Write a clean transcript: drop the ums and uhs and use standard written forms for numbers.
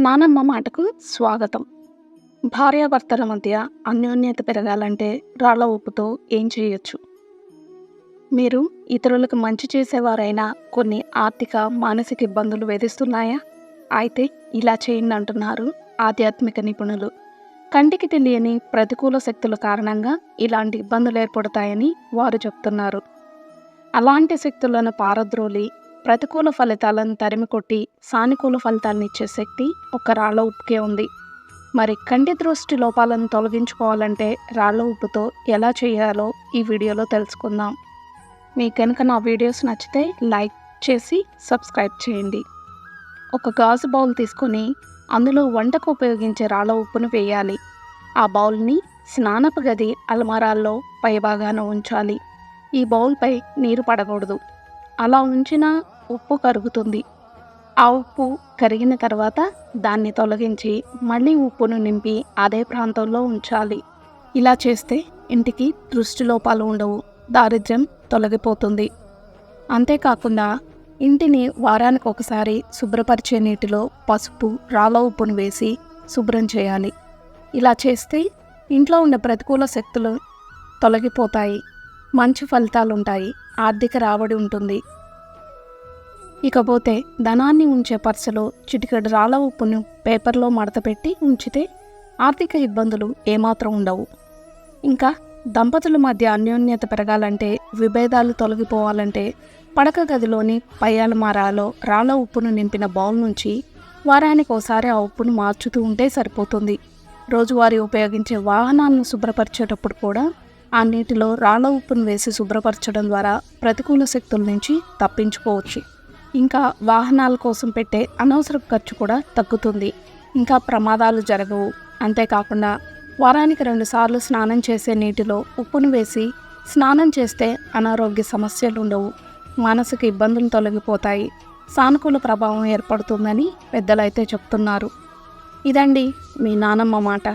నానమ్మ మాటకు స్వాగతం. భార్యాభర్తల మధ్య అన్యోన్యత పెరగాలంటే రాళ్ళ ఉప్పుతో ఏం చేయొచ్చు? మీరు ఇతరులకు మంచి చేసేవారైనా కొన్ని ఆర్థిక, మానసిక ఇబ్బందులు వేధిస్తున్నాయా? అయితే ఇలా చేయండి అంటున్నారు ఆధ్యాత్మిక నిపుణులు. కంటికి తెలియని ప్రతికూల శక్తుల కారణంగా ఇలాంటి ఇబ్బందులు ఏర్పడతాయని వారు చెప్తున్నారు. అలాంటి శక్తులను పారద్రోలి ప్రతికూల ఫలితాలను తరిమికొట్టి సానుకూల ఫలితాలను ఇచ్చే శక్తి ఒక రాళ్ళ ఉప్పుకే ఉంది. మరి కంటి దృష్టి లోపాలను తొలగించుకోవాలంటే రాళ్ళ ఉప్పుతో ఎలా చేయాలో ఈ వీడియోలో తెలుసుకుందాం. మీకు కనుక నా వీడియోస్ నచ్చితే లైక్ చేసి సబ్స్క్రైబ్ చేయండి. ఒక గాజు బౌల్ తీసుకొని అందులో వంటకు ఉపయోగించే రాళ్ళ ఉప్పును వేయాలి. ఆ బౌల్ని స్నానపు గది అల్మారాల్లో పైభాగాన ఉంచాలి. ఈ బౌల్పై నీరు పడకూడదు. అలా ఉంచిన ఉప్పు కరుగుతుంది. ఆ ఉప్పు కరిగిన తర్వాత దాన్ని తొలగించి మళ్ళీ ఉప్పును నింపి అదే ప్రాంతంలో ఉంచాలి. ఇలా చేస్తే ఇంటికి దృష్టి లోపాలు ఉండవు, దారిద్ర్యం తొలగిపోతుంది. అంతేకాకుండా ఇంటిని వారానికి ఒకసారి శుభ్రపరిచే నీటిలో పసుపు, రాళ్ళ ఉప్పును వేసి శుభ్రం చేయాలి. ఇలా చేస్తే ఇంట్లో ఉండే ప్రతికూల శక్తులు తొలగిపోతాయి, మంచి ఫలితాలుంటాయి, ఆర్థిక రాబడి ఉంటుంది. ఇకపోతే ధనాన్ని ఉంచే పర్సులో చిటికెడు రాళ్ళ ఉప్పును పేపర్లో మడతపెట్టి ఉంచితే ఆర్థిక ఇబ్బందులు ఏమాత్రం ఉండవు. ఇంకా దంపతుల మధ్య అన్యోన్యత పెరగాలంటే, విభేదాలు తొలగిపోవాలంటే పడక గదిలోని పై అలమారాలో రాళ్ళ ఉప్పును నింపిన బౌల్ నుంచి వారానికి ఒకసారి ఆ ఉప్పును మార్చుతూ ఉంటే సరిపోతుంది. రోజువారీ ఉపయోగించే వాహనాలను శుభ్రపరిచేటప్పుడు కూడా ఆ నీటిలో రాళ్ళ ఉప్పును వేసి శుభ్రపరచడం ద్వారా ప్రతికూల శక్తుల నుంచి తప్పించుకోవచ్చు. ఇంకా వాహనాల కోసం పెట్టే అనవసర ఖర్చు కూడా తగ్గుతుంది. ఇంకా ప్రమాదాలు జరగవు. అంతేకాకుండా వారానికి 2 సార్లు స్నానం చేసే నీటిలో ఉప్పును వేసి స్నానం చేస్తే అనారోగ్య సమస్యలు ఉండవు, మానసిక ఇబ్బందులు తొలగిపోతాయి, సానుకూల ప్రభావం ఏర్పడుతుందని పెద్దలైతే చెప్తున్నారు. ఇదండి మీ నానమ్మ మాట.